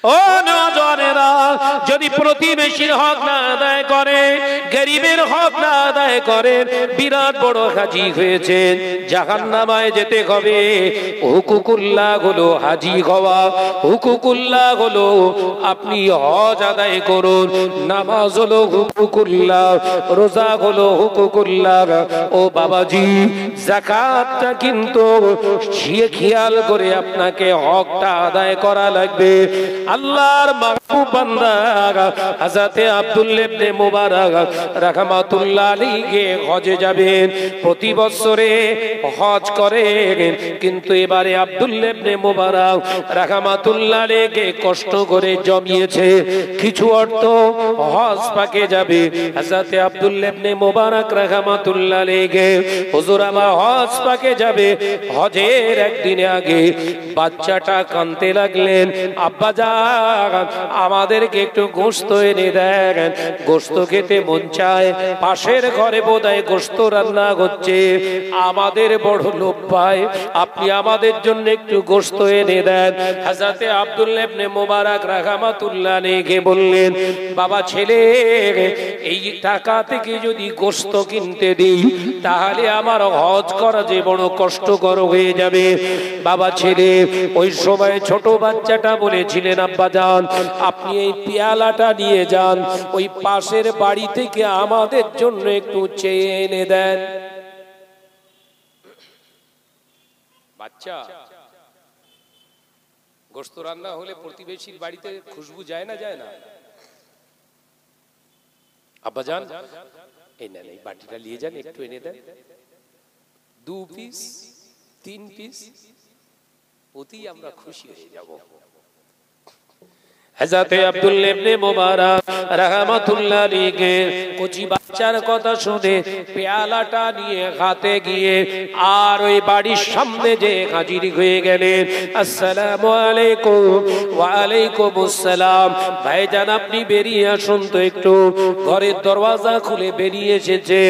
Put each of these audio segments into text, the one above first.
ও নওজওয়ানেরা, যদি প্রতিবেশীর হক না আদায় করে, গরিবের হক না আদায় করেন, বিরাট বড় হাজি হয়েছেন, জাহান্নামায় যেতে হবে। হুকুকুল্লাহ হলো হাজি হওয়া, হুকুকুল্লাহ হলো আপনি হজ আদায় করুন, নামাজ হলো হুকুকুল্লাহ, রোজা হলো হুকুকুল্লাহ। ও বাবাজি, যাকাতটা কিন্তু খেয়াল করে আপনাকে হকটা আদায় করা লাগবে। আল্লাহর মাহবুব বান্দা হযরত আব্দুল্লাহ ইবনে মুবারক রাহমাতুল্লাহ আলাইহি হজে যাবেন, প্রতি বছরে হজ করেন, কিন্তু এবারে আব্দুল্লাহ ইবনে মুবারক রাহমাতুল্লাহ আলাইহি কষ্ট করে জমিয়েছে কিছু অর্থ, হজ পাকে যাবে। হযরত আব্দুল্লাহ ইবনে মুবারক রাহমাতুল্লাহ আলাইহি হুজুর আমার হজ পাকে যাবে, হজের একদিন আগে বাচ্চাটা কাঁদতে লাগলেন, আব্বা জান আমাদেরকে একটু গোশত এনে দেন, গোশত খেতে মন চায়, পাশের ঘরে বোধহয় গোশত রান্না হচ্ছে, আমাদের বড় লোভ পায়, আপনি আমাদের জন্য একটু গোশত এনে দেন। হযরত আব্দুল্লাহ ইবনে মুবারক রাহমাতুল্লাহ আলাইহি বললেন, বাবা ছেলে, এই টাকা থেকে যদি গোশত কিনতে দিই তাহলে আমার হজ করা যে বড় কষ্টকর হয়ে যাবে। বাবা ছেলে, ওই সময় ছোট বাচ্চাটা বলেছিলেন, আব্বা জান আপনি এই পেয়ালাটা নিয়ে যান, ওই পাশের বাড়ি থেকে আমাদের জন্য একটু চেয়ে এনে দেন। বাচ্চা গোশত রান্না হলে প্রতিবেশীর বাড়িতে খুশবু যায় না, যায় না? আব্বা জান এই না, এই বাটিটা নিয়ে যান, একটু এনে দেন, 2 পিস 3 পিস, অতি আমরা খুশি হয়ে যাব। হযরত আব্দুল্লাহ ইবনে মুবারক রাহমাতুল্লাহ আলাইহি কোচি বাচ্চার কথা শুনে পেয়ালাটা নিয়ে হাতে গিয়ে আর ওই বাড়ির সামনে যে হাজির হয়ে গেলেন। আসসালামু আলাইকুম। ওয়া আলাইকুমুস সালাম। ভাইজান আপনি বেরিয়ে আসুন তো একটু। ঘরের দরওয়াজা খুলে বেরিয়ে এসেছে।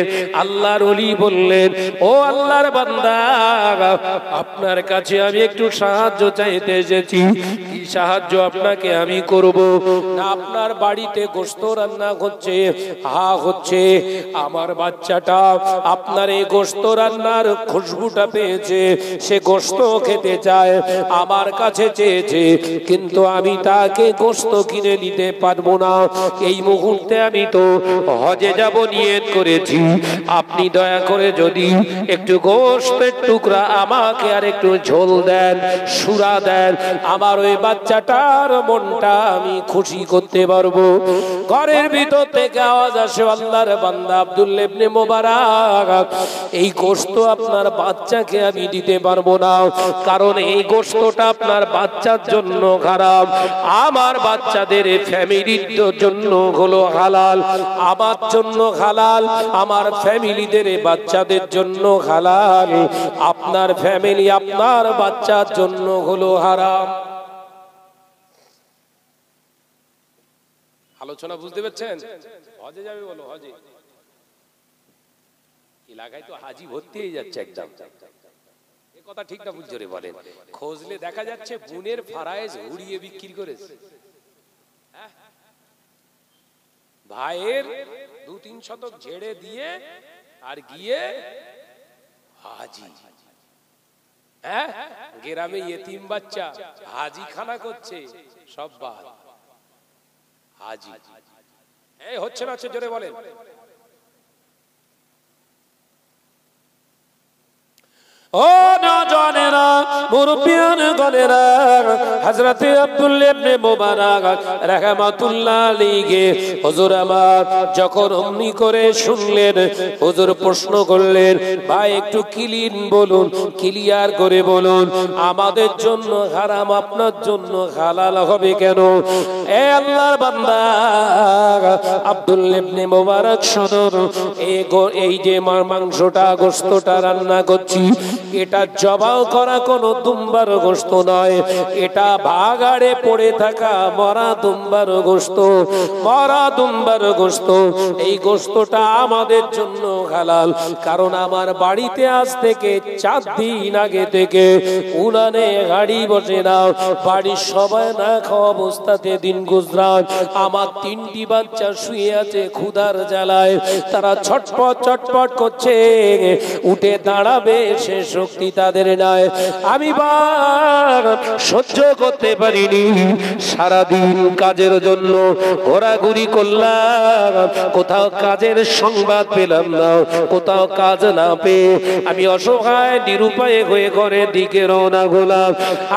আল্লাহর ওলি বললেন, ও আল্লাহর বান্দা, আপনার কাছে আমি একটু সাহায্য চাইতে এসেছি। কি সাহায্য আপনাকে আমি করব? না আপনার বাড়িতে গোশত রান্না হচ্ছে? হ্যাঁ হচ্ছে। আমার বাচ্চাটা আপনার এই গোশত রান্নার খুশবুটা পেয়েছে, সে গোশত খেতে চায়, আমার কাছে চেয়েছে, কিন্তু আমি তাকে গোশত কিনে দিতে পারবো না। এই মুহূর্তে আমি তো হজে যাব নিয়ত করেছি, আপনি দয়া করে যদি একটু গোশতের টুকরা আমাকে আর একটু ঝোল দেন, সুরা দেন, আমার ওই বাচ্চাটার মনটা আমি খুশি করতে পারবো। ঘরের ভিতর থেকে আওয়াজ আসে, আল্লাহর বান্দা আব্দুল্লাহ ইবনে মুবারক, এই গোশত আপনার বাচ্চাকে আমি দিতে পারবো না, কারণ এই গোশতটা আপনার বাচ্চার জন্য খারাপ, আমার বাচ্চাদের ফ্যামিলির জন্য হলো হালাল, আমার জন্য হালাল, আমার ফ্যামিলিদের বাচ্চাদের জন্য হালাল, আপনার ফ্যামিলি আপনার বাচ্চার জন্য হলো হারাম। আলোচনা বুঝতে পারছেন? হজে যাবে বলো, হজে এলাকায় তো হাজি ভর্তি হয়ে যাচ্ছে একদম। এই কথা ঠিক না বুঝতে বলেন? খোঁজলে দেখা যাচ্ছে বুনের ফারায়েজ উড়িয়ে বিক্রি করেছে। ভাইয়ের 2-3 শতক ঝেড়ে দিয়ে আর গিয়ে হাজি, গ্রামে ইয়েতিম বাচ্চা হাজি খানা করছে, সব বাদ হাজি। এই হচ্ছে না, হচ্ছে জোরে বলেন। ও নওজওয়ানেরা, মুরব্বিয়ান গণেরা, হযরত আব্দুল্লাহ ইবনে মুবারক রাহমাতুল্লাহ আলাইহি হুজুর আমার যখন অমনি করে শুনলেন, হুজুর প্রশ্ন করলেন, ভাই একটু ক্লিয়ার করে বলুন, আমাদের জন্য হারাম, আপনার জন্য হালাল হবে কেন? এ আল্লাহর বান্দা আব্দুল্লাহ ইবনে মুবারক শুনুন, এই যে মাংসটা গোশতটা রান্না করছি, এটা জবাও করা কোনো দুম্বার গোশত নয়, এটা ভাগাড়ে পড়ে থাকা মরা দুম্বার গোশত, মরা দুম্বার গোশত। এই গোশতটা আমাদের জন্য হালাল, কারণ আমার বাড়িতে আজ থেকে 4 দিন আগে থেকে উনানে গাড়ি বসে না, বাড়ির সবাই না খাওয়া অবস্থাতে দিন গুজরাট। আমার 3টি বাচ্চা শুয়ে আছে ক্ষুধার জ্বালায়, তারা ছটপট ছটপট করছে, উঠে দাঁড়াবে সে শক্তি তাদের নাই। আমি সহ্য করতে পারিনি, সারাদিন কাজের জন্য ঘোরাঘুরি করলাম, কোথাও কাজের সংবাদ পেলাম না, কোথাও কাজ না পেয়ে আমি অসহায় নিরুপায় হয়ে ঘরের দিকে রওনা হলাম।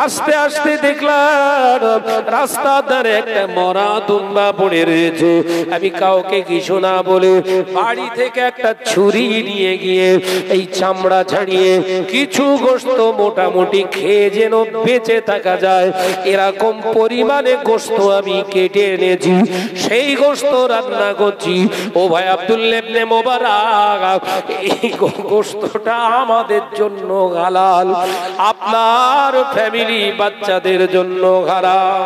আস্তে আস্তে দেখলাম রাস্তার ধারে একটা মরা দুম্বা পড়ে রয়েছে। আমি কাউকে কিছু না বলে বাড়ি থেকে একটা ছুরি নিয়ে গিয়ে এই চামড়া ছাড়িয়ে কিছু গোশত মোটামুটি খেয়ে যেন বেঁচে থাকা যায় এরকম পরিমাণে গোশত আমি কেটে এনেছি, সেই গোশত রান্না করছি। ও ভাই আব্দুল্লাহ ইবনে মুবারক, এই গোশতটা আমাদের জন্য হালাল, আপনার ফ্যামিলি বাচ্চাদের জন্য হারাম।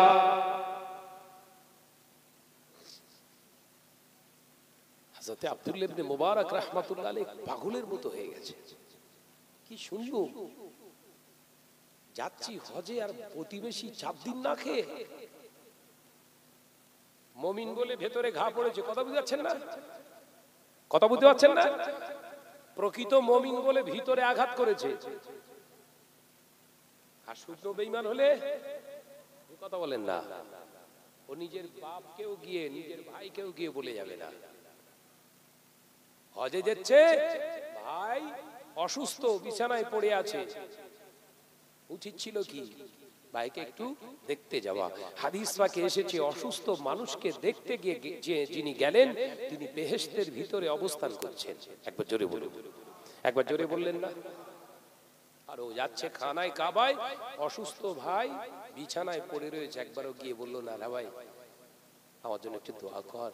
হযরত আব্দুল্লাহ ইবনে মুবারক রাহমাতুল্লাহ আলাইহি পাগলের মতো হয়ে গেছে। কি শুনবো, যাচ্ছি হজে আর প্রতিবেশী 4 দিন না খেয়ে, মুমিন বলে ভেতরে ঘা পড়েছে। কথা বুঝতে পারছেন না? কথা বুঝতে পারছেন না? প্রকৃত মুমিন বলে ভিতরে আঘাত করেছে, আর শুকনো বেঈমান হলে কথা বলেন না, ও নিজের বাপকেও গিয়ে নিজের ভাইকেও গিয়ে বলে যাবে না। হজে যাচ্ছে, ভাই অসুস্থ বিছানায় পড়ে আছে, উচিত ছিল কি ভাইকে একটু দেখতে যাওয়া। হাদিস পাকে এসেছে অসুস্থ মানুষকে দেখতে গিয়ে যে যিনি গেলেন তিনি বেহেশতের ভিতরে অবস্থান করছেন। একবার জোরে বলুন, একবার জোরে বললেন না? আর ও যাচ্ছে খানায় কাবায়, অসুস্থ ভাই বিছানায় পড়ে রয়েছে, একবারও গিয়ে বললো না, না ভাই আমার জন্য একটু দোয়া কর,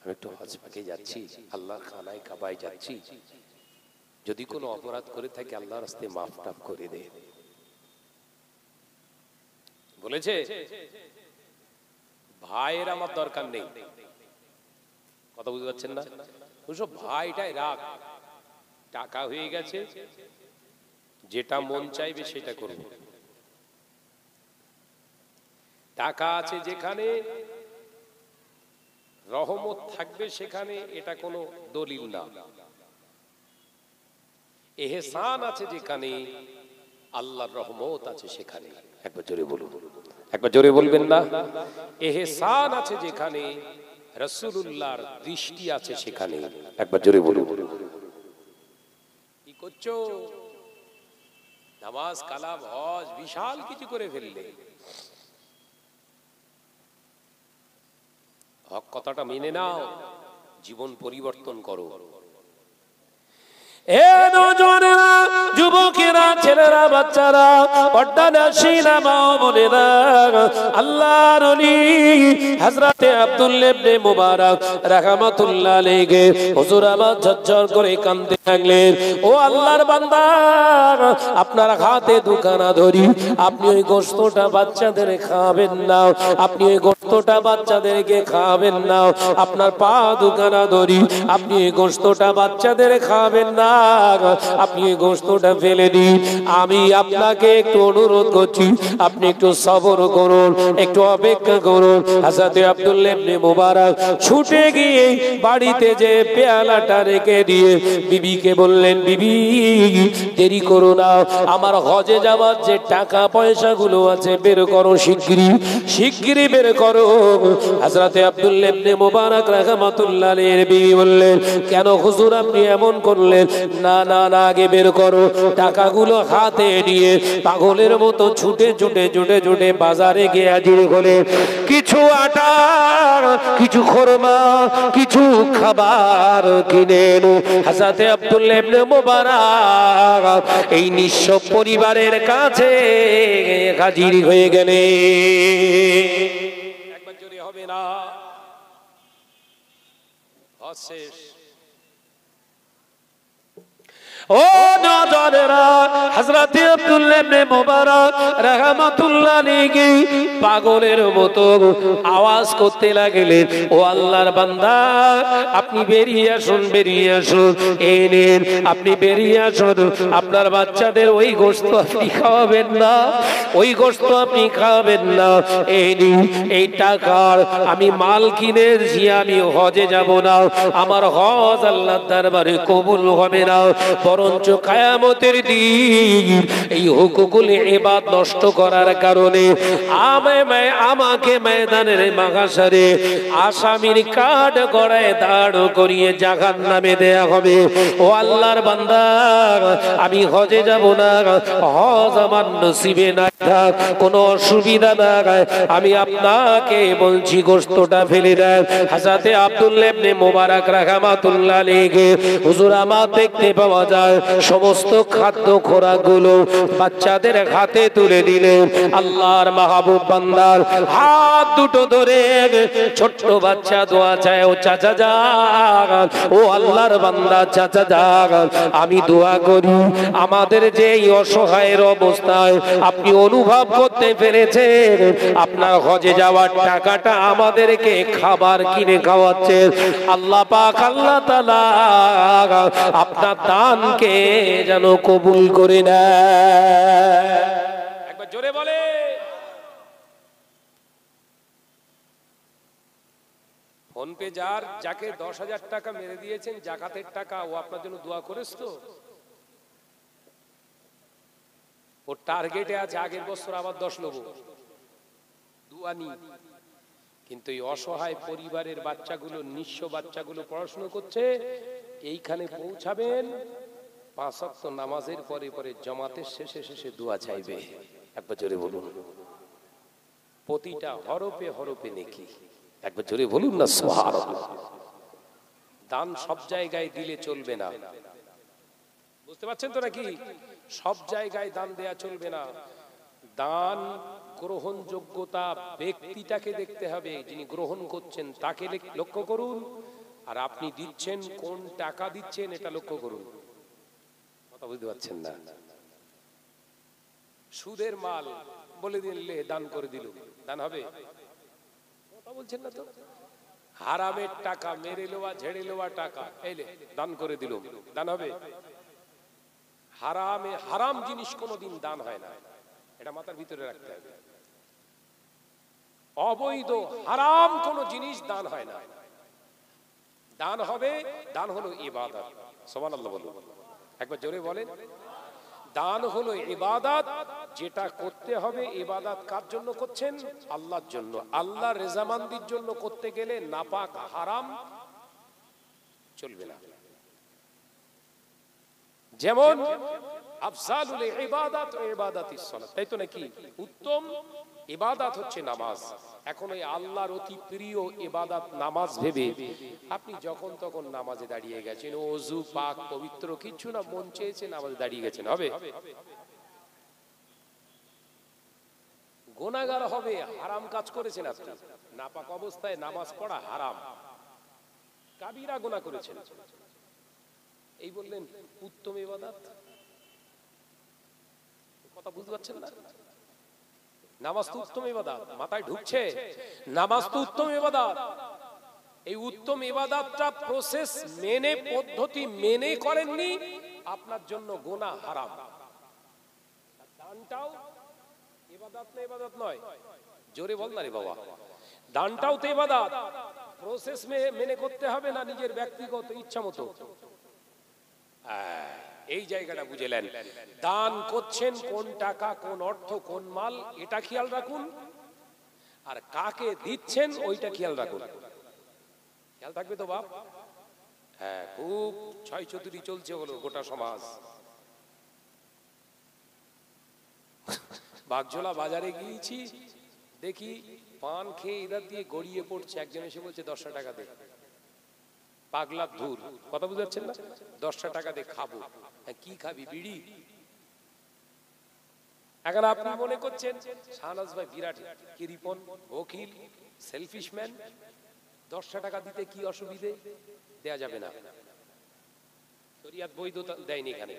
আমি একটু হজ পাকে যাচ্ছি, আল্লাহর খানায় কাবায় যাচ্ছি, যদি কোনো অপরাধ করে থাকে আল্লাহর রাস্তায় মাফ টাফ করে দে। বলেছে ভাইয়ের আমার দরকার নেই। কথা বুঝতে পারছেন না? ওসব ভাইটাই রাখ, টাকা হয়ে গেছে, যেটা মন চাইবে সেটা করব। টাকা আছে যেখানে, রহমত থাকবে সেখানে, এটা কোনো দলিল না। এহসান আছে যেখানে, আল্লাহর রহমত আছে সেখানে। একবার জোরে বলুন, একবার জোরে বলবেন না? এহসান আছে যেখানে, রাসূলুল্লাহর দৃষ্টি আছে সেখানে। একবার জোরে বলুন। কি করছো? নামাজ, কালাম, হজ বিশাল কিছু করে ফেললে। হক কথাটা মেনে নাও, জীবন পরিবর্তন করো। এ নওজওয়ানেরা, যুবকেরা, ছেলেরা, বাচ্চারা, পর্দানশীলা মা ও বোনেরা, আল্লাহর ওলি হযরতে আব্দুল্লাহ ইবনে মুবারক রাহমাতুল্লাহ আলাইহি হুজুর আবার ঝরঝর করে কাঁদতে লাগলেন। ও আল্লাহর বান্দা, আপনার হাতে দুখানা ধরি, আপনি ওই গোশতটা বাচ্চাদের খাবেন না, আপনি ওই গোশতটা বাচ্চাদেরকে খাবেন না। আপনার পা দুখানা ধরি, আপনি ওই গোশতটা বাচ্চাদের খাবেন না, আপনি এই গোশতটা ফেলে দিন। আমি আপনাকে একটু অনুরোধ করছি, আপনি একটু সবর করুন, একটু অপেক্ষা করুন। হযরত আব্দুল্লাহ ইবনে মুবারক ছুটে গিয়ে বাড়িতে যে পেয়ালাটা রেখে দিয়ে বিবিকে বললেন, বিবি দেরি করো না, আমার হজে যাওয়ার যে টাকা পয়সাগুলো আছে বের করো, শিগগিরই শিগগিরই বের করো। হযরত আব্দুল্লাহ ইবনে মুবারক রাহমাতুল্লাহ আলাইহি বিবি বললেন, কেন হুজুর আপনি এমন করলেন? না না না, আগে বের করো। টাকাগুলো হাতে নিয়ে পাগলের মতো ছুটে ছুটে ছুটে ছুটে বাজারে গিয়ে হাজির হলেন। কিছু আটা, কিছু খরমা, কিছু খাবার কিনে এলো। হযরত আব্দুল্লাহ ইবনে মুবারক এই নিঃস্ব পরিবারের কাছে হাজির হয়ে গেলেন। একবার জোরে হবে না? হজ শেষ। ও নজরেরা, হযরত আব্দুল্লাহ ইবনে মুবারক রাহমাতুল্লাহ আলাইহি পাগলের মতো আওয়াজ করতে লাগলেন, ও আল্লাহর বান্দা, আপনি বেরিয়ে আসুন, বেরিয়ে আসুন, এই নিন, আপনি বেরিয়ে আসুন, আপনার বাচ্চাদের ওই গোশত আপনি খাওয়াবেন না, ওই গোশত আপনি খাওয়াবেন না, এই নিন, এই টাকার আমি মাল কিনেছি, আমি হজে যাব না, আমার হজ আল্লাহর দরবারে কবুল হবে না, বরঞ্চ কিয়ামতের দিন এই হুকুকুল ইবাদ নষ্ট করার কারণে আমাকে ময়দানের মাহশরে আসামির কাঠ গড়ায় দাঁড় করিয়ে জাহান্নামে দেয়া হবে। ও আল্লাহর বান্দা, আমি হজে যাব না, হজ আমার নসিবে না থাক, কোনো অসুবিধা নাই, আমি আপনাকে বলছি গোশতটা ফেলে দেন। হযরত আব্দুল্লাহ ইবনে মুবারক রাহমাতুল্লাহ আলাইহি, হুজুর, আমার দেখতে পাওয়া যায় সমস্ত খাদ্য খোরাকগুলো বাচ্চাদের হাতে তুলে দিলেন। আল্লাহর মাহবুব বান্দার হাত দুটো ধরে ছোট্ট বাচ্চা দোয়া চায়, ও চাচা যান, ও আল্লাহর বান্দা চাচা যান, আমি দোয়া করি আমাদের যে এই অসহায়ের অবস্থায় আপনি অনুভব করতে পেরেছেন, আপনার হজে যাওয়ার টাকাটা আমাদেরকে খাবার কিনে খাওয়াচ্ছেন, আল্লাহ পাক আল্লাহ তাআলা আপনার দানকে যেন কবুল করে নেয়। একবার জোরে বলে। ফোন পে যাকে 10,000 টাকা মেরে দিয়েছেন জাকাতের টাকা, ও আপনার জন্য দোয়া করেছ তো? ও টার্গেটে আছে আগের বছর আবার 10 নেব, দোয়া নি। কিন্তু এই অসহায় পরিবারের বাচ্চাগুলো, নিঃস্ব বাচ্চাগুলো পড়াশোনা করছে, এইখানে পৌঁছাবেন 5 ওয়াক্ত নামাজের পরে পরে জামাতের শেষে শেষে দোয়া চাইবে। একবার জোরে বলুন, প্রতিটা হরফে হরফে নেকি। একবার জোরে বলুন না সুবহানাল্লাহ। দান সব জায়গায় দিলে চলবে না, বুঝতে পারছেন তো নাকি? সব জায়গায় দান দেয়া চলবে না। দান গ্রহণযোগ্যতা ব্যক্তিটাকে দেখতে হবে, যিনি গ্রহণ করছেন তাকে লক্ষ্য করুন, আর আপনি দিচ্ছেন কোন টাকা দিচ্ছেন এটা লক্ষ্য করুন। কথা বুঝতে পারছেন না? সুদের মাল বলে দিলে দান করে দিল, দান হবে? কথা বলছেন না তো? হারামের টাকা, মেরে লওয়া ঝেড়ে লওয়া টাকা এলে দান করে দিল, দান হবে? হারাম জিনিস কোনোদিন দান হয় না, এটা মাথার ভিতরে রাখতে হবে। অবৈধ হারাম কোন জিনিস দান হয় না। দান হবে, দান হলো ইবাদত। সুবহানাল্লাহ বলুন, একবার জোরে বলেন। দান হলো ইবাদত, যেটা করতে হবে। ইবাদত কার জন্য করছেন? আল্লাহর জন্য। আল্লাহর রেজামান্দির জন্য করতে গেলে নাপাক হারাম চলবে না। যেমন আফজালুল ইবাদাত ওয়া ইবাদাতিস সালাত, তাই তো নাকি? উত্তম ইবাদত হচ্ছে নামাজ। এখন ওই আল্লাহর অতি প্রিয় ইবাদত নামাজ ভেবে আপনি যখন তখন নামাজে দাঁড়িয়ে গেছেন, ওযু পাক পবিত্র কিছু না, মন চেয়েছে নামাজে দাঁড়িয়ে গেছেন, হবে? গুনাহগার হবে, হারাম কাজ করেছেন আপনি। নাপাক অবস্থায় নামাজ পড়া হারাম, কাবিরা গুনাহ করেছেন। এই বললেন উত্তম ইবাদত। কথা বুঝতে পারছেন না? নামাজ তো উত্তম ইবাদত, মাথায় ঢুকছে? নামাজ তো উত্তম ইবাদত। এই উত্তম ইবাদতটা প্রসেস মেনে, পদ্ধতি মেনে করেননি, আপনার জন্য গুনাহ, হারাম। দানটাও ইবাদত না? ইবাদত নয়? জোরে বল না রে বাবা। দানটাও তো ইবাদত, প্রসেস মেনে করতে হবে না নিজের ব্যক্তিগত ইচ্ছা মতো। এই জায়গাটা বুঝলেন? দান করছেন কোন টাকা, কোন অর্থ, কোন মাল, এটা খেয়াল রাখুন। আর কাকে দিচ্ছেন ওইটা খেয়াল রাখুন। খেয়াল থাকবে তো বাপ? হ্যাঁ, খুব ছয় চতুরি চলছে হলো গোটা সমাজ। বাগজোলা বাজারে গিয়েছি, দেখি পান খেয়ে এদার দিয়ে গড়িয়ে পড়ছে, একজন এসে বলছে 10 টাকা দে। পাগলা ধুর, কথা বুঝতে পারছেন না? 10 টাকা দে, খাবো। কি খাবি? বিড়ি? এখন আপনি মনে করছেন শাহনাজ ভাই বিরাট কিরিপন, বকিল, সেলফিশ ম্যান, 10 টাকা দিতে কি অসুবিধে? দেয়া যাবে না। শরিয়াত বৈধতা দেয়নি এখানে।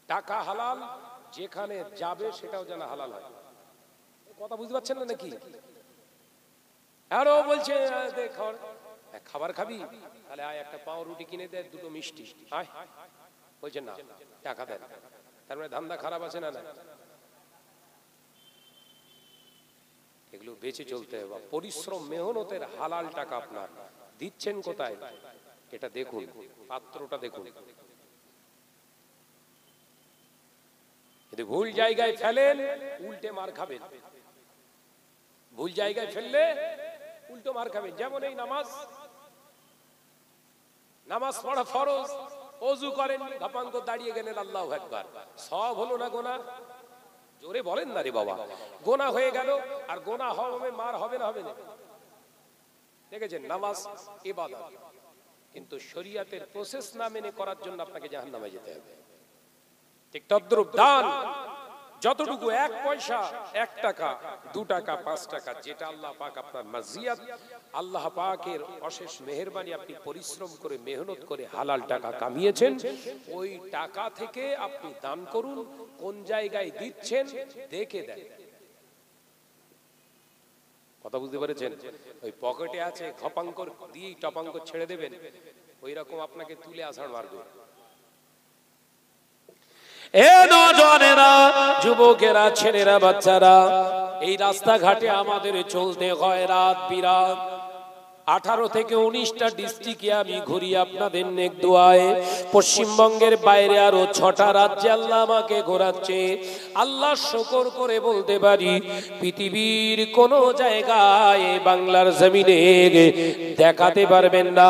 টাকা হালাল, যেখানে যাবে সেটাও যেন হালাল হয়। কথা বুঝতে পারছেন না নাকি? আরো বলছে খাবার খাবি, তাহলে আয় একটা পাউরুটি কিনে দে, দুটো মিষ্টি আয়। বলছে না, টাকা দেন। তার মানে ধান্দা খারাপ আছে না? না, এগুলো বেঁচে চলতে হবে। পরিশ্রম মেহনতের হালাল টাকা আপনার দিচ্ছেন কোথায় এটা দেখুন, পাত্রটা দেখুন। যদি ভুল জায়গায় ফেলেন উল্টে মার খাবেন, ভুল জায়গায় ফেললে উল্টো মার খাবেন। যেমন এই নামাজ পড়া ফরজ, ওযু করেন, ঘাপাঙ্ক দাঁড়িয়ে গেলেন, আল্লাহু আকবার, সব হলো না গোনা? জোরে বলেন না রে বাবা। গোনা হয়ে গেল, আর গোনা হবে, মার হবে না? হবে না। দেখেছেন, নামাজ ইবাদত, কিন্তু শরীয়তের প্রসেস না মেনে করার জন্য আপনাকে জাহান্নামে যেতে হবে। ঠিক তদ্রূপ দান, যতটুকু 1 পয়সা, 1 টাকা, 2 টাকা, 5 টাকা, যেটা আল্লাহ পাক আপনার মাজিয়াত, আল্লাহ পাকের অশেষ মেহেরবানি, আপনি পরিশ্রম করে মেহনত করে হালাল টাকা কামিয়েছেন, ওই টাকা থেকে আপনি দান করুন। কোন জায়গায় দিচ্ছেন দেখে দেন। কথা বুঝতে পেরেছেন? ওই পকেটে আছে খপাঙ্কর দিয়ে টপাঙ্কর ছেড়ে দেবেন, ওই রকম আপনাকে তুলে আছাড় মারবে। এ নওজওয়ানেরা, যুবকেরা, ছেলেরা, বাচ্চারা, এই রাস্তাঘাটে আমাদের চলতে হয় রাত বিরাত। 18 থেকে 19টা ডিস্ট্রিক্টে আমি ঘুরি আপনাদের নেক দোয়ায়। পশ্চিমবঙ্গের বাইরে আরো 6টা রাজ্যে আল্লাহ আমাকে ঘোরাচ্ছে। আল্লাহ শুকর করে বলতে পারি, পৃথিবীর কোন জায়গায় বাংলার জমিনে দেখাতে পারবেন না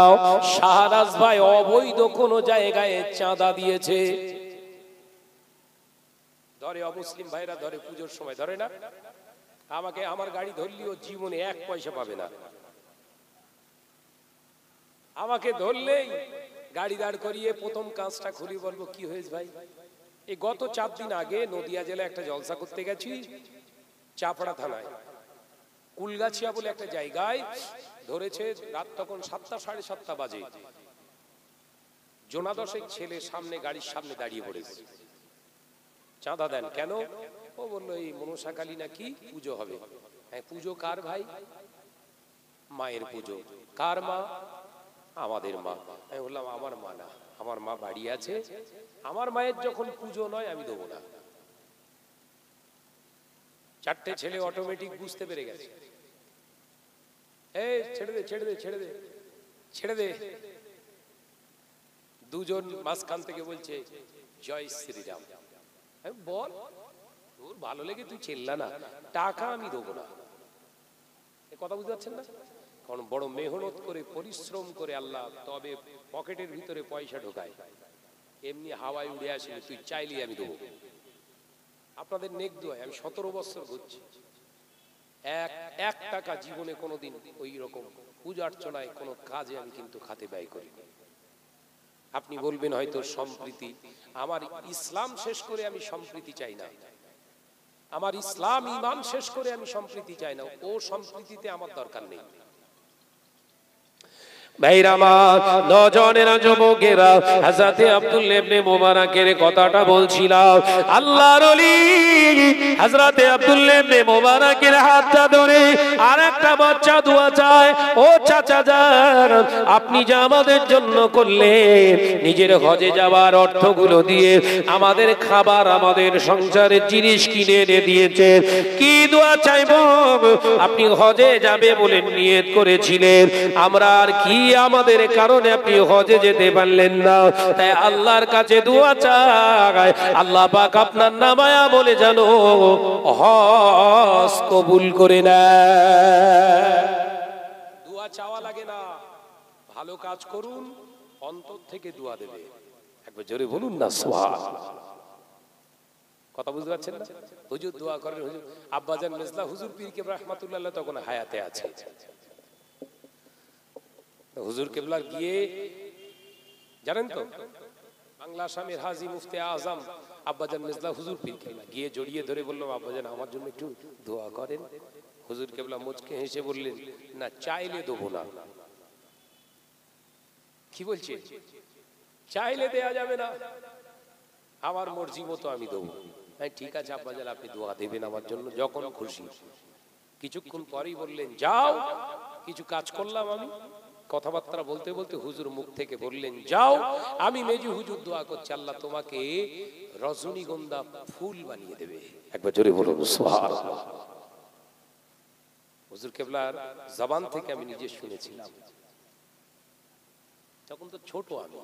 শাহনাজ ভাই অবৈধ কোন জায়গায় চাঁদা দিয়েছে। ধরে অমুসলিম ভাইরা ধরে, পুজোর সময় ধরে না? আমাকে আমার গাড়ি ধরলেও জীবনে 1 পয়সা পাবে না। আমাকে ধরলেই গাড়ি দাঁড় করিয়ে প্রথম কাজটা খুলি, বলবো কি হয়েছে ভাই? এই গত 4 দিন আগে নদিয়া জেলায় একটা জলসা করতে গেছি, চাপড়া থানায় কুলগাছিয়া বলে একটা জায়গায় ধরেছে। রাত তখন 7টা, 7:30 বাজে। জোনা 10 ছেলে সামনে, গাড়ির সামনে দাঁড়িয়ে পড়েছে। চাঁদা দেন কেন? ও বললো এই মনসাকালী নাকি পুজো হবে। হ্যাঁ, পুজো কার ভাই? মায়ের পুজো। কার মা? আমাদের মা। আমি বললাম আমার মা না, আমার মা বাড়ি আছে, আমার মায়ের যখন পুজো নয় আমি দেবো না। 4টে ছেলে অটোমেটিক বুঝতে পেরে গেছে। এই ছেড়ে দে, ছেড়ে দে, ছেড়ে দে, ছেড়ে দে। দুজন মাঝখান থেকে বলছে জয় শ্রীরাম। বল, তোর ভালো লেগে তুই চেল্লা না, টাকা আমি দেবো না। কথা বুঝতে পারছেন না? কারণ বড় মেহনত করে পরিশ্রম করে আল্লাহ তবে পকেটের ভিতরে পয়সা ঢোকায়, এমনি হাওয়ায় উড়ে আসে। তুই চাইলে আমি দেবো। আপনাদের নেক দোয়ায় আমি 17 বছর ঘুরছি, এক টাকা জীবনে কোনোদিন ওই রকম পূজা অর্চনায় কোনো কাজে আমি কিন্তু খাতে ব্যয় করি। আপনি বলবেন হয়তো সম্প্রীতি, আমার ইসলাম শেষ করে আমি সম্প্রীতি চাই না। আমার ইসলাম ঈমান শেষ করে আমি সম্প্রীতি চাই না। ও সম্প্রীতিতে আমার দরকার নেই। ভাইরা আমার, নওজওয়ানেরা, যুবকেরা, হযরতে আব্দুল্লাহ ইবনে মুবারাকের কথাটা বলছিলাম। আল্লাহর ওলি হযরতে আব্দুল্লাহ ইবনে মুবারাকের হাতটা ধরে আরেকটা বাচ্চা দোয়া চায়। ও চাচা যান, আপনি যা আমাদের জন্য করলেন, নিজের হজে যাওয়ার অর্থগুলো দিয়ে আমাদের খাবার, আমাদের সংসারের জিনিস কিনে এনে দিয়েছেন। কি দোয়া চাইবো? আপনি হজে যাবে বলে নিয়ত করেছিলেন, আমরা আর কি আমাদের কারণে আপনি হজে যেতে পারলেন না, তাই আল্লাহর কাছে দোয়া চাই, আল্লাহ পাক আপনার নামায়া বলে জানো হজ কবুল করে নেয়। দোয়া চাওয়া লাগে না, ভালো কাজ করুন, অন্তর থেকে দোয়া দেবে। একবার জোরে বলুন না সুবহানাল্লাহ। কথা বুঝতে পারছেন না? হুজুর দোয়া করেন, হুজুর আব্বাজান মেজলা হুজুর পীর কেবলা রাহমাতুল্লাহ তখন হায়াতে আছে। হুজুর কেবলা গিয়ে জানেন তো, বাংলা আসামের হাজী মুফতি আজম আব্বাজান মেজলা হুজুর পীর কেবলা গিয়ে জড়িয়ে ধরে বললাম, আব্বাজান আমার জন্য একটু দোয়া করেন। হুজুর কেবলা মুচকে হেসে বললেন, না চাইলে দেবো না। কি বলছে? চাইলে দেয়া যাবে না, আমার মর্জি মতো আমি দেবো। ঠিক আছে আব্বাজান, আপনি দোয়া দেবেন আমার জন্য যখন খুশি। কিছুক্ষণ পরেই বললেন যাও, কিছু কাজ করলাম আমি, কথাবার্তা বলতে বলতে হুজুর মুখ থেকে বললেন যাও, আমি মেজু হুজুর দোয়া করছি আল্লাহ তোমাকে রজনীগন্ধা ফুল বানিয়ে দেবে। একবার জোরে বলুন সুবহানাল্লাহ। হুজুর কেবলার জবান থেকে আমি নিজে শুনেছিলাম। তখন তো ছোট, আমি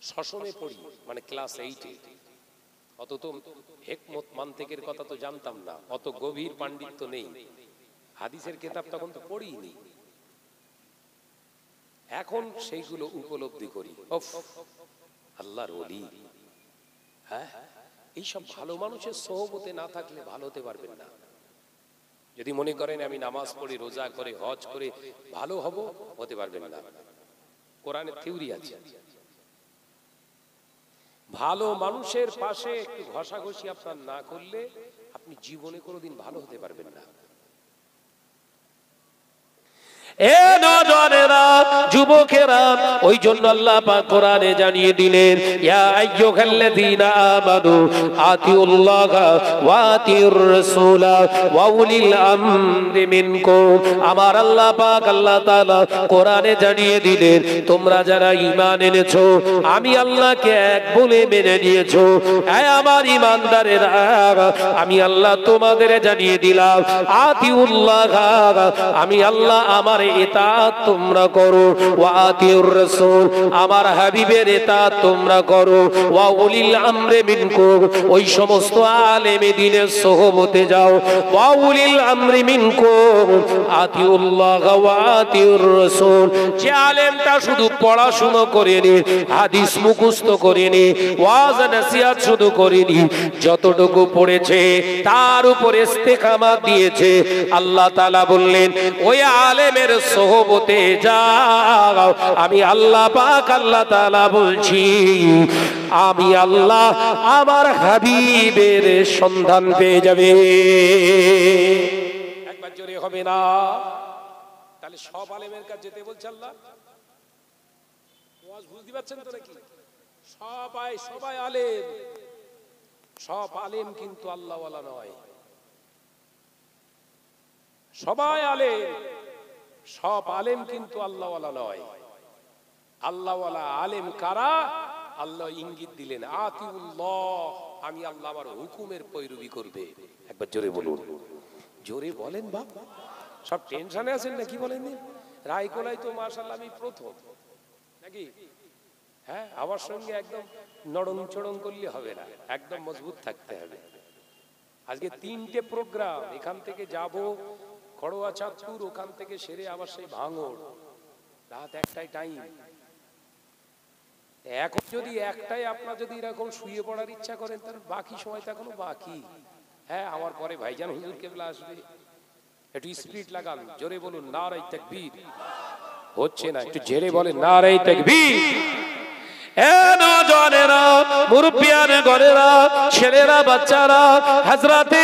ষষ্ঠমে পড়ি, মানে ক্লাস 8-এ। অত তো হেকমত মান্তেকের কথা তো জানতাম না, অত গভীর পাণ্ডিত্য নেই, হাদিসের কিতাব তখন তো পড়িনি। এখন সেইগুলো উপলব্ধি করি, আল্লাহর ওলি। হ্যাঁ, এইসব ভালো মানুষের সোহবতে না থাকলে ভালো হতে পারবেন না। যদি মনে করেন আমি নামাজ পড়ি, রোজা করে, হজ করে ভালো হব, হতে পারবেন না। কোরআনের থিওরি আছে, ভালো মানুষের পাশে একটু ঘষাঘষি আপনার না করলে আপনি জীবনে কোনোদিন ভালো হতে পারবেন না। এ নওজওয়ানেরা, যুবকেরা, ওই জন্য আল্লাহ পাক কোরআনে জানিয়ে দিলেন ইয়া আইয়ুহাল্লাযীনা আমানু আতিউল্লাহা ওয়া আতিউর রাসূলা ওয়া উলিল আমরি মিনকুম। আমার আল্লাহ পাক আল্লাহ তাআলা কোরআনে জানিয়ে দিলেন তোমরা যারা ঈমান এনেছো, আমি আল্লাহকে এক বলে মেনে নিয়েছো, হে আমার ঈমানদারেরা, আমি আল্লাহ তোমাদের জানিয়ে দিলাম আতিউল্লাহা, আমি আল্লাহ আমার ইতাআত তোমরা করো, ওয়া আতিউর রাসূল, আমার হাবিবের ইতাআত তোমরা করো, ওয়া উলিল আমরি মিনকুম, ওই সমস্ত আলেমে দ্বীনের সোহবতে যাও, ওয়া উলিল আমরি মিনকুম আতিউল্লাহ ওয়া আতিউর রাসূল। যে আলেমটা শুধু পড়াশোনা করেনি, হাদিস মুখস্থ করেনি, ওয়াজ নসিহত শুধু করেনি, যতটুকু পড়েছে তার উপরে ইস্তেকামাত দিয়েছে, আল্লাহ তাআলা বললেন ওই আলেমের সোহবতে যাও। আমি আল্লাহ পাক আল্লাহ তাআলা বলছি, আমি আল্লাহ আমার হাবিবের সন্ধান পেয়ে যাবে। একবার জোরে হবে না? তাহলে সব আলেমের কাছে যেতে বলছে আল্লাহ। ওয়াজ বুঝতে পারছেন তো নাকি? সবাই আলেম, সব আলেম কিন্তু আল্লাহ ওয়ালা নয়। সবাই আলেম, সব আলেম কিন্তু আল্লাহ ওয়ালা নয়। আল্লাহ ওয়ালা আলেম কারা? আল্লাহ ইঙ্গিত দিলেন আতিউল্লাহ, আমি আল্লাহ আমার হুকুমের পৈরবি করবে। একবার জোরে বলুন, জোরে বলেন বাপ। সব টেনশনে আছেন নাকি বলেন? রায়কোলাই তো মাশাআল্লাহ আমি প্রথম নাকি? হ্যাঁ, আমার সঙ্গে একদম নড়ন চড়ন করলে হবে না, একদম মজবুত থাকতে হবে। আজকে 3টে প্রোগ্রাম, এখান থেকে যাব খড়োয়া চাঁদপুর, ওখান থেকে সেরে আবার সেই ভাঙড়, রাত 1টায় টাইম। এখন যদি 1টায় আপনার যদি এরকম শুয়ে পড়ার ইচ্ছা করেন, তাহলে বাকি সময়টা এখনো বাকি। হ্যাঁ, আমার পরে ভাইজান হুজুর কেবলা আসবে, একটু স্পিড লাগান, জোরে বলুন নারায়ে তাকবীর। হচ্ছে না, একটু জোরে বলেন নারায়ে তাকবীর। এ নওজওয়ানেরা, মুরব্বিয়ান ঘরেরা, ছেলেরা, বাচ্চারা, হযরতে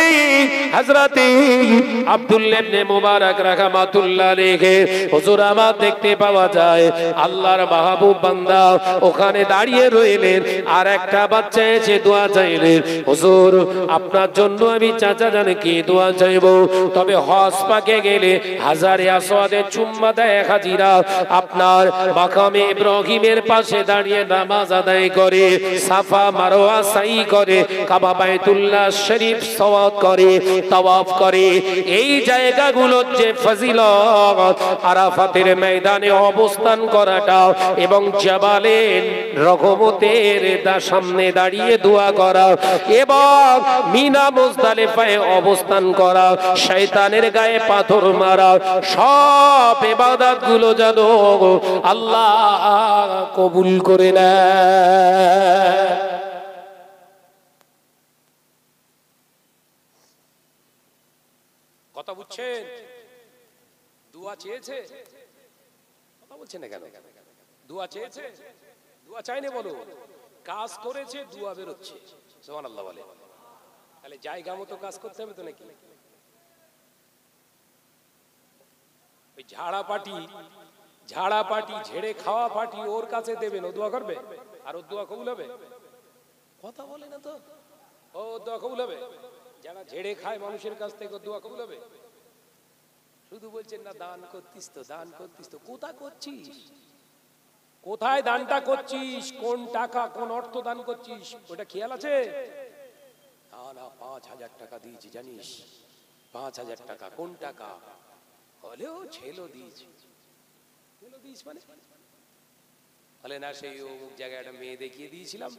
আব্দুল্লাহ ইবনে মুবারক রাহমাতুল্লাহ আলাইহি হুজুর আমার দেখতে পাওয়া যায় আল্লাহর মাহবুব বান্দা ওখানে দাঁড়িয়ে রইলেন, আর একটা বাচ্চা এসে দোয়া চাইলেন, হুজুর আপনার জন্য আমি চাচা জানে কি দোয়া চাইবো, তবে হজ পাকে গেলে হাজারে আসওয়াদে চুম্মা দেয় হাজিরা আপনার মাকামে ইব্রাহিমের পাশে দাঁড়িয়ে নামাজ আদায় করে, সাফা মারওয়া সাই করে, কাবা বাইতুল্লাহ শরীফ সওয়াত করে, তাওয়াফ করে। এই জায়গাগুলোর যে ফজিলত, আরাফাতের ময়দানে অবস্থান করাটা এবং জাবালে রহমতের সামনে দাঁড়িয়ে দোয়া করা এবং মিনা মুজদালিফায় অবস্থান করা, শয়তানের গায়ে পাথর মারা, সব ইবাদতগুলো যেন আল্লাহ কবুল করে নেয়। কথা বুঝছেন? দোয়া চেয়েছে, কথা বলছেন না কেন? দোয়া চেয়েছে, দোয়া চাইনি বলো, কাজ করেছে, দোয়া বেরোচ্ছে। সুবহানাল্লাহ বলে। তাহলে জায়গা মতো কাজ করতে হবে তো নাকি? ওই ঝাড়া পাটি ঝাড়া পাটি ঝেড়ে খাওয়া পাটি ওর কাছে দেবেন, ও দোয়া করবে? আর ও দোয়া কবুল হবে? কথা বলে না তো, ও দোয়া কবুল হবে? যারা ঝেড়ে খায় মানুষের কাছ থেকে দোয়া কবুল হবে? শুধু বলছেন না দান করতিস তো, দান করতিস তো, কোথায় করছিস? কোথায় দানটা করছিস? কোন টাকা কোন অর্থ দান করছিস ওটা খেয়াল আছে? না 5,000 টাকা দিয়েছি জানিস, 5,000 টাকা। কোন টাকা? হলেও ছেলো দিয়েছি। ছেলো দিয়েছি মানে বলে না, সেই অমুক জায়গায় একটা মেয়ে দেখিয়ে দিয়েছিলাম,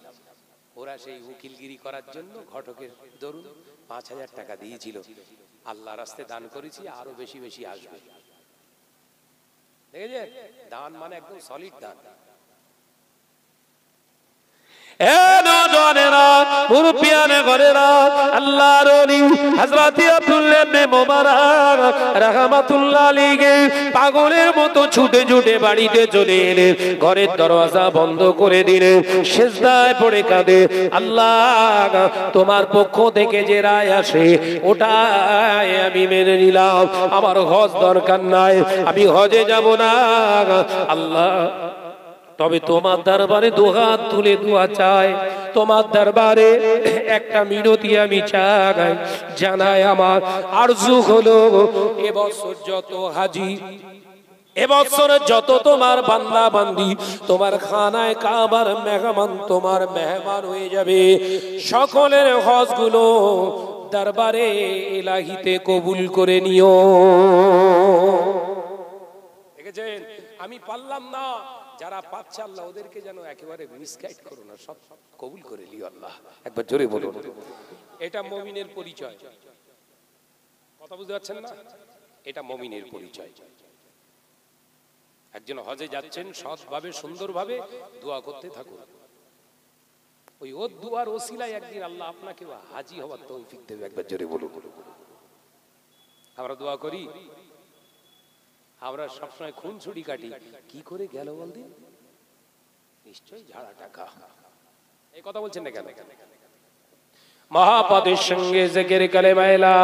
ওরা সেই উকিলগিরি করার জন্য ঘটকের দরুন 5,000 টাকা দিয়েছিল, আল্লাহ রাস্তায় দান করেছি, আরো বেশি বেশি আসবে। দেখেছেন, দান মানে একদম সলিড দান। পাগলের মতো ছুটে ছুটে বাড়িতে চলে এলেন, ঘরের দরওয়াজা বন্ধ করে দিলেন, সিজদায় পড়ে কাঁদে, আল্লাহ তোমার পক্ষ থেকে যে রায় আসে ওটাই আমি মেনে নিলাম, আমার হজ দরকার নাই, আমি হজে যাব না আল্লাহ, তবে তোমার দরবারে দুহাত তুলে দোয়া চাই, তোমার দরবারে একটা মিনতি আমি চাই, জানাই আমার আরজু হলো এবছর যত হাজি, এবছর যত তোমার বান্দা বান্দি তোমার খানায় কাবার মেহমান, তোমার মেহমান হয়ে যাবে, সকলের হজ গুলো দরবারে ইলাহিতে কবুল করে নিও। দেখেছেন, আমি পারলাম না, যারা পাচ্ছে আল্লাহ ওদেরকে যেন একেবারে মিসগাইড করো না, সব কবুল করে লিও আল্লাহ। একবার জোরে বলুন, এটা মুমিনের পরিচয়। কথা বুঝতে পারছেন না? এটা মুমিনের পরিচয়। একজন হজে যাচ্ছেন, সৎভাবে সুন্দরভাবে দোয়া করতে থাকুন, ওই ওর দুয়ার ওসিলায় একদিন আল্লাহ আপনাকে হাজি হওয়ার তৌফিক দেবে। একবার জোরে বলুন। আমরা দোয়া করি, আমরা সবসময় খুন ছুরি কাটি, কি করে গেল বলদিন, নিশ্চয়ই ঝাড়া টাকা। এই কথা বলছেন না কেন? মহাপদের সঙ্গে জিকির কালেমা লা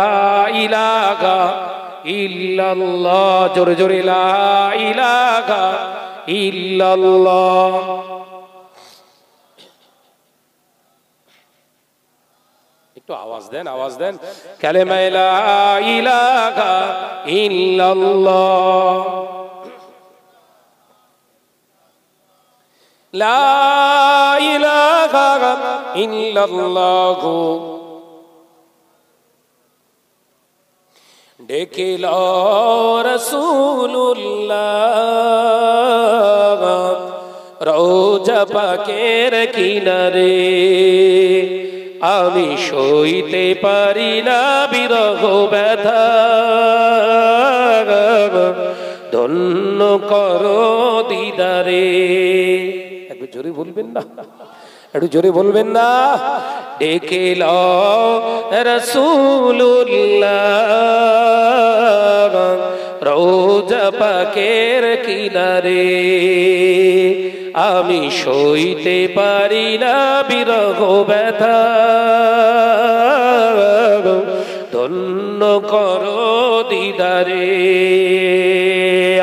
ইলাহা ইল্লাল্লাহ, জোরে জোরে লা ইলাহা ইল্লাল্লাহ। একটু আওয়াজ দেন, আওয়াজ দেন। কালেমা লা ইলাহা ইল্লাল্লাহ, লা ইলাহা ইল্লাল্লাহ। ডেকে লো রাসূলুল্লাহ রওজা পাকের কিনারে, আমি সইতে পারি না বিরহ ব্যথা, ধন্য করো দিদারে। একটু জোরে বলবেন না, একটু জোরে বলবেন না। ডেকে লো রাসূলুল্লাহ রওজা পাকের কিনারে, আমি সইতে পারি না বিরহ ব্যথা, ধন্য করো দিদারে।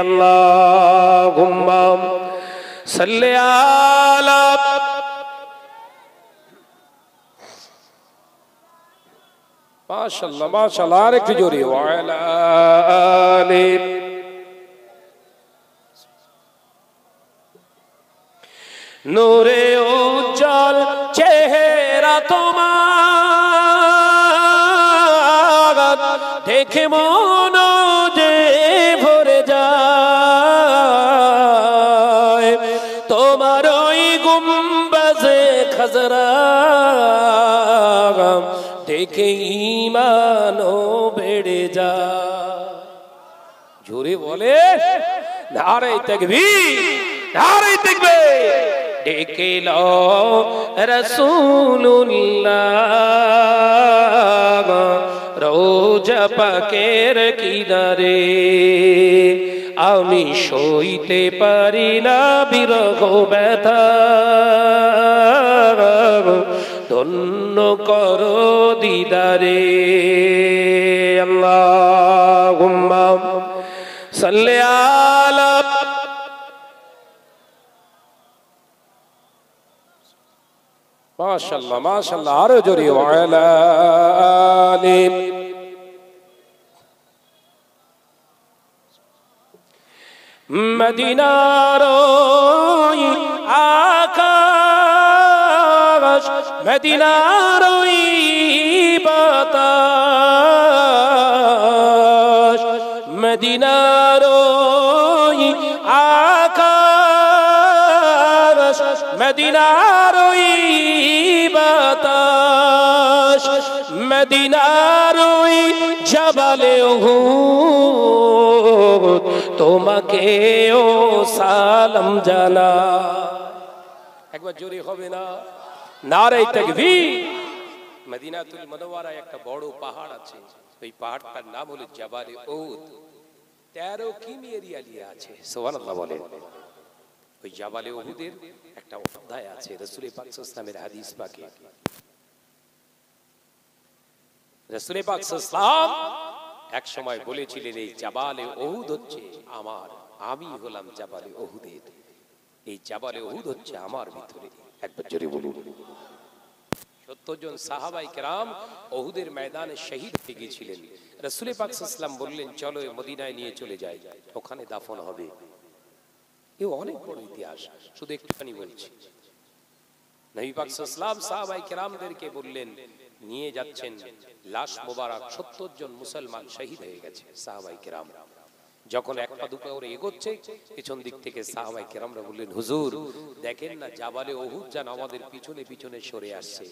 আল্লাহুম্মা সাল্লি আলা মাশাআল্লাহ মাশাআল্লাহ, আরেকটু জোরে ওয়া আলা আলি। নূরে উজ্জ্বল চেহারা তোমার, দেখে মন যে ভরে যায়, তোমার ওই গুম্বাজে খাজরা দেখে ঈমানও বেড়ে যায়। জোরে বলে নারে তাকবীর, নারে তাকবীর। ডেকে লো রাসূলুল্লাহ রওজা পাকের কিনারে, আমি সইতে পারি না বিরহ ব্যথা, ধন্য করো দিদারে। আল্লাহুম্মা সাল্লি আলা মাশাআল্লাহ মাশাআল্লাহ, আরো জোরে ওয়ালা আলি। মদিনার ওই আকাশ, মদিনার ওই বাতাস, মদিনার ওই আকাশ, মদিনার ওই বাতাস, মদিনার ওই জবালে উহুদ তোমাকে ও সালাম জানা। একবার জোরে হবে না? নারে তাকবীর। মদিনাতুল মুনাওয়ারায় একটা বড় পাহাড় আছে, ওই পাহাড়টার নাম হলো জাবালে উহুদ। 13 কিমি এরিয়া নিয়ে আছে, সুবহানাল্লাহ বলেন। ওই জাবালে উহুদের একটা অধ্যায় আছে রাসূল পাক সাল্লাল্লাহু আলাইহি ওয়াসাল্লামের হাদিস পাকে। রাসূল পাক সাল্লাল্লাহু আলাইহি ওয়াসাল্লাম এক সময় বলেছিলেন, এই জাবালে উহুদ হচ্ছে আমার, আমি হলাম জাবালে উহুদের, এই জাবালে উহুদ হচ্ছে আমার ভিতরে। একবার জোরে বলুন। 70 জন সাহাবায়ে কেরাম উহুদের ময়দানে শহীদ হয়ে গিয়েছিলেন। রাসূল পাক সাল্লাল্লাহু আলাইহি ওয়াসাল্লাম বললেন, চলো মদিনায় নিয়ে চলে যাই, ওখানে দাফন হবে। এই অনেক বড় ইতিহাস, শুধু একটুখানি বলছি। নবী পাক সাল্লাল্লাহু আলাইহি ওয়াসাল্লাম সাহাবায়ে কেরামদেরকে বললেন, নিয়ে যাচ্ছেন লাশ মোবারক। 70 জন মুসলমান শহীদ হয়ে গেছে সাহাবায়ে কেরাম। যখন এক পা দুপা করে এগোচ্ছে, পিছন দিক থেকে সাহাবায়ে কেরামরা বললেন, হুজুর দেখেন না জাবালে উহুদ যেন আমাদের পিছনে পিছনে সরে আসছে।